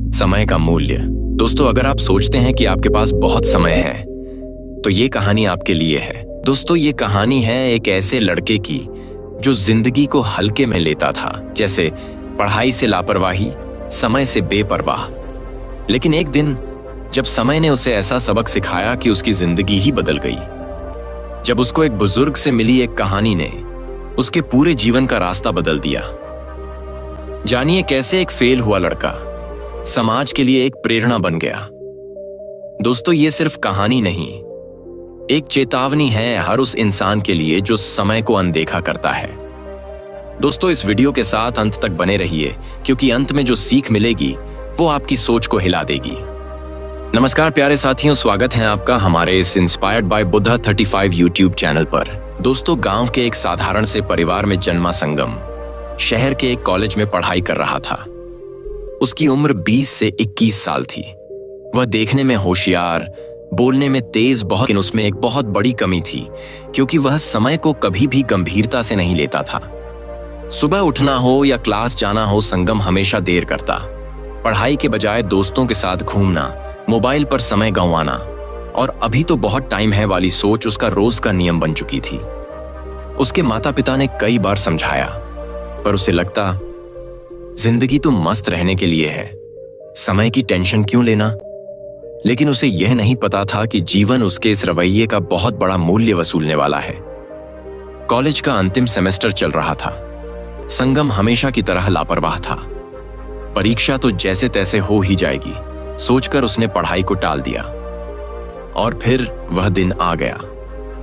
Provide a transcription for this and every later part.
समय का मूल्य। दोस्तों, अगर आप सोचते हैं कि आपके पास बहुत समय है तो ये कहानी आपके लिए है। दोस्तों, ये कहानी है एक ऐसे लड़के की जो जिंदगी को हल्के में लेता था, जैसे पढ़ाई से लापरवाही, समय से बेपरवाह। लेकिन एक दिन जब समय ने उसे ऐसा सबक सिखाया कि उसकी जिंदगी ही बदल गई। जब उसको एक बुजुर्ग से मिली एक कहानी ने उसके पूरे जीवन का रास्ता बदल दिया। जानिए कैसे एक फेल हुआ लड़का समाज के लिए एक प्रेरणा बन गया। दोस्तों, ये सिर्फ कहानी नहीं, एक चेतावनी है हर उस इंसान के लिए जो समय को अनदेखा करता है। दोस्तों, इस वीडियो के साथ अंत तक बने रहिए, क्योंकि अंत में जो सीख मिलेगी वो आपकी सोच को हिला देगी। नमस्कार प्यारे साथियों, स्वागत है आपका हमारे इस inspired by Buddha 35 YouTube channel पर। दोस्तों, गांव के एक साधारण से परिवार में जन्मा संगम शहर के एक कॉलेज में पढ़ाई कर रहा था। उसकी उम्र 20 से 21 साल थी। वह देखने में होशियार, बोलने में तेज बहुत, लेकिन उसमें एक बहुत बड़ी कमी थी, क्योंकि वह समय को कभी भी गंभीरता से नहीं लेता था। सुबह उठना हो या क्लास जाना हो, संगम हमेशा देर करता। पढ़ाई के बजाय दोस्तों के साथ घूमना, मोबाइल पर समय गंवाना और अभी तो बहुत टाइम है वाली सोच उसका रोज का नियम बन चुकी थी। उसके माता पिता ने कई बार समझाया, पर उसे लगता जिंदगी तो मस्त रहने के लिए है, समय की टेंशन क्यों लेना। लेकिन उसे यह नहीं पता था कि जीवन उसके इस रवैये का बहुत बड़ा मूल्य वसूलने वाला है। कॉलेज का अंतिम सेमेस्टर चल रहा था। संगम हमेशा की तरह लापरवाह था। परीक्षा तो जैसे तैसे हो ही जाएगी सोचकर उसने पढ़ाई को टाल दिया। और फिर वह दिन आ गया,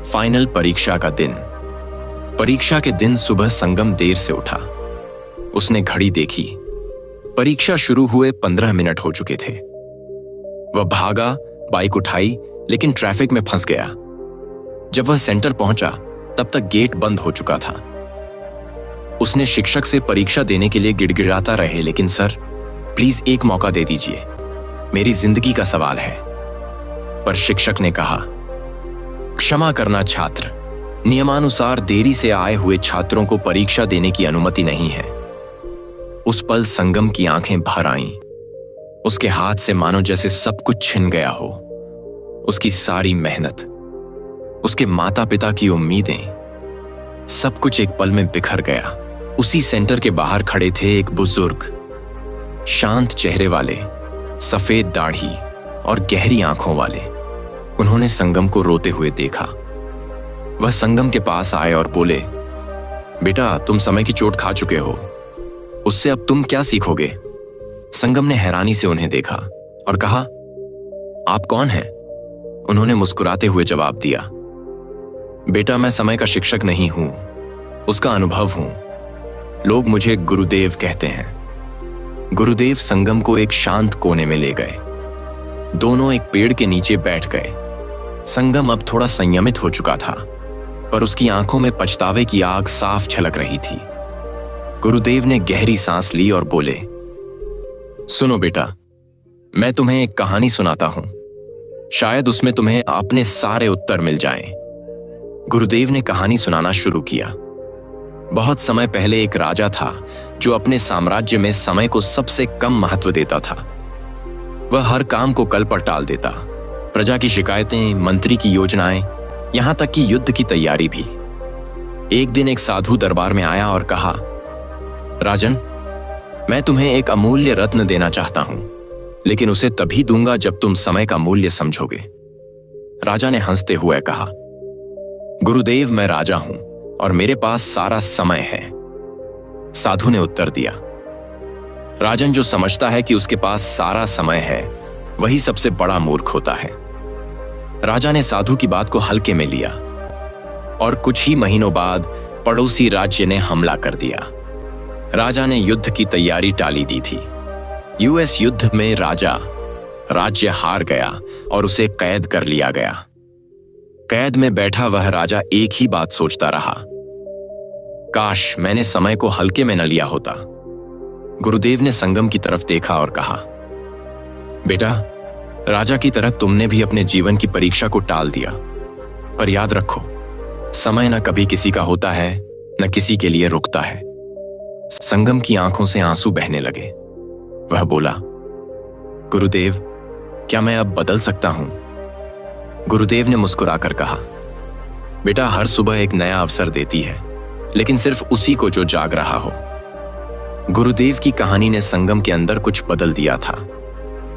फाइनल परीक्षा का दिन। परीक्षा के दिन सुबह संगम देर से उठा। उसने घड़ी देखी, परीक्षा शुरू हुए 15 मिनट हो चुके थे। वह भागा, बाइक उठाई, लेकिन ट्रैफिक में फंस गया। जब वह सेंटर पहुंचा तब तक गेट बंद हो चुका था। उसने शिक्षक से परीक्षा देने के लिए गिड़गिड़ाता रहे, लेकिन सर प्लीज एक मौका दे दीजिए, मेरी जिंदगी का सवाल है। पर शिक्षक ने कहा, क्षमा करना छात्र, नियमानुसार देरी से आए हुए छात्रों को परीक्षा देने की अनुमति नहीं है। उस पल संगम की आंखें भर आईं। उसके हाथ से मानो जैसे सब कुछ छिन गया हो। उसकी सारी मेहनत, उसके माता पिता की उम्मीदें, सब कुछ एक पल में बिखर गया। उसी सेंटर के बाहर खड़े थे एक बुजुर्ग, शांत चेहरे वाले, सफेद दाढ़ी और गहरी आंखों वाले। उन्होंने संगम को रोते हुए देखा। वह संगम के पास आए और बोले, बेटा तुम समय की चोट खा चुके हो, उससे अब तुम क्या सीखोगे। संगम ने हैरानी से उन्हें देखा और कहा, आप कौन हैं? उन्होंने मुस्कुराते हुए जवाब दिया, बेटा मैं समय का शिक्षक नहीं हूं, उसका अनुभव हूं। लोग मुझे गुरुदेव कहते हैं। गुरुदेव संगम को एक शांत कोने में ले गए। दोनों एक पेड़ के नीचे बैठ गए। संगम अब थोड़ा संयमित हो चुका था, पर उसकी आंखों में पछतावे की आग साफ झलक रही थी। गुरुदेव ने गहरी सांस ली और बोले, सुनो बेटा, मैं तुम्हें एक कहानी सुनाता हूं, शायद उसमें तुम्हें अपने सारे उत्तर मिल जाएं। गुरुदेव ने कहानी सुनाना शुरू किया। बहुत समय पहले एक राजा था जो अपने साम्राज्य में समय को सबसे कम महत्व देता था। वह हर काम को कल पर टाल देता, प्रजा की शिकायतें, मंत्री की योजनाएं, यहां तक कि युद्ध की तैयारी भी। एक दिन एक साधु दरबार में आया और कहा, राजन, मैं तुम्हें एक अमूल्य रत्न देना चाहता हूं, लेकिन उसे तभी दूंगा जब तुम समय का मूल्य समझोगे। राजा ने हंसते हुए कहा, गुरुदेव मैं राजा हूं और मेरे पास सारा समय है। साधु ने उत्तर दिया, राजन जो समझता है कि उसके पास सारा समय है वही सबसे बड़ा मूर्ख होता है। राजा ने साधु की बात को हल्के में लिया और कुछ ही महीनों बाद पड़ोसी राज्य ने हमला कर दिया। राजा ने युद्ध की तैयारी टाली दी थी। यूएस युद्ध में राज्य हार गया और उसे कैद कर लिया गया। कैद में बैठा वह राजा एक ही बात सोचता रहा, काश मैंने समय को हल्के में न लिया होता। गुरुदेव ने संगम की तरफ देखा और कहा, बेटा राजा की तरह तुमने भी अपने जीवन की परीक्षा को टाल दिया, पर याद रखो समय न कभी किसी का होता है न किसी के लिए रुकता है। संगम की आंखों से आंसू बहने लगे। वह बोला, गुरुदेव, क्या मैं अब बदल सकता हूं? गुरुदेव ने मुस्कुराकर कहा, बेटा, हर सुबह एक नया अवसर देती है, लेकिन सिर्फ उसी को जो जाग रहा हो। गुरुदेव की कहानी ने संगम के अंदर कुछ बदल दिया था।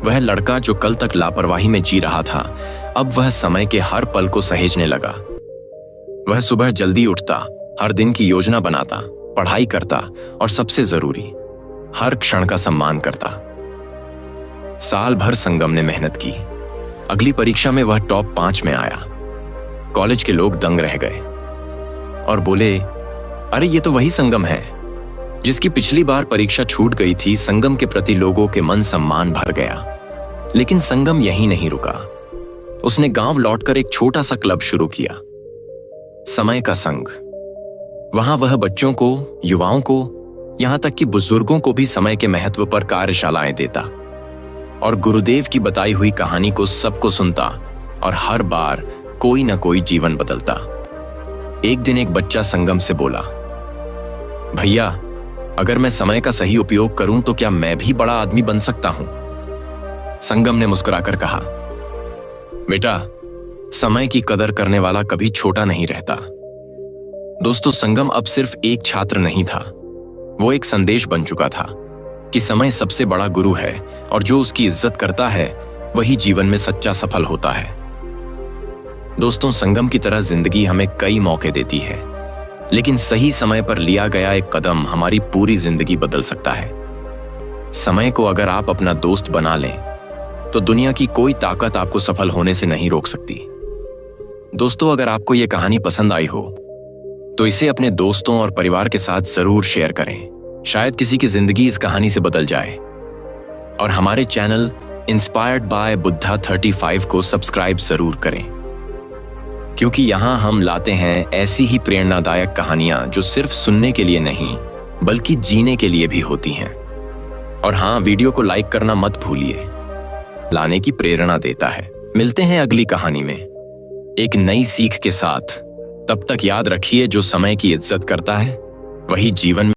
वह लड़का जो कल तक लापरवाही में जी रहा था, अब वह समय के हर पल को सहेजने लगा। वह सुबह जल्दी उठता, हर दिन की योजना बनाता, पढ़ाई करता और सबसे जरूरी, हर क्षण का सम्मान करता। साल भर संगम ने मेहनत की। अगली परीक्षा में वह टॉप 5 में आया। कॉलेज के लोग दंग रह गए और बोले, अरे ये तो वही संगम है जिसकी पिछली बार परीक्षा छूट गई थी। संगम के प्रति लोगों के मन सम्मान भर गया। लेकिन संगम यहीं नहीं रुका। उसने गांव लौटकर एक छोटा सा क्लब शुरू किया, समय का संग। वहां वह बच्चों को, युवाओं को, यहां तक कि बुजुर्गों को भी समय के महत्व पर कार्यशालाएं देता और गुरुदेव की बताई हुई कहानी को सबको सुनता और हर बार कोई ना कोई जीवन बदलता। एक दिन एक बच्चा संगम से बोला, भैया, अगर मैं समय का सही उपयोग करूं तो क्या मैं भी बड़ा आदमी बन सकता हूं? संगम ने मुस्कुराकर कहा, बेटा, समय की कदर करने वाला कभी छोटा नहीं रहता। दोस्तों, संगम अब सिर्फ एक छात्र नहीं था, वो एक संदेश बन चुका था कि समय सबसे बड़ा गुरु है और जो उसकी इज्जत करता है वही जीवन में सच्चा सफल होता है। दोस्तों, संगम की तरह जिंदगी हमें कई मौके देती है, लेकिन सही समय पर लिया गया एक कदम हमारी पूरी जिंदगी बदल सकता है। समय को अगर आप अपना दोस्त बना लें तो दुनिया की कोई ताकत आपको सफल होने से नहीं रोक सकती। दोस्तों, अगर आपको यह कहानी पसंद आई हो तो इसे अपने दोस्तों और परिवार के साथ जरूर शेयर करें। शायद किसी की जिंदगी इस कहानी से बदल जाए। और हमारे चैनल इंस्पायर्ड बाय बुद्धा 35 को सब्सक्राइब जरूर करें, क्योंकि यहां हम लाते हैं ऐसी ही प्रेरणादायक कहानियां जो सिर्फ सुनने के लिए नहीं बल्कि जीने के लिए भी होती हैं। और हाँ, वीडियो को लाइक करना मत भूलिए, लाने की प्रेरणा देता है। मिलते हैं अगली कहानी में एक नई सीख के साथ। तब तक याद रखिए, जो समय की इज्जत करता है वही जीवन में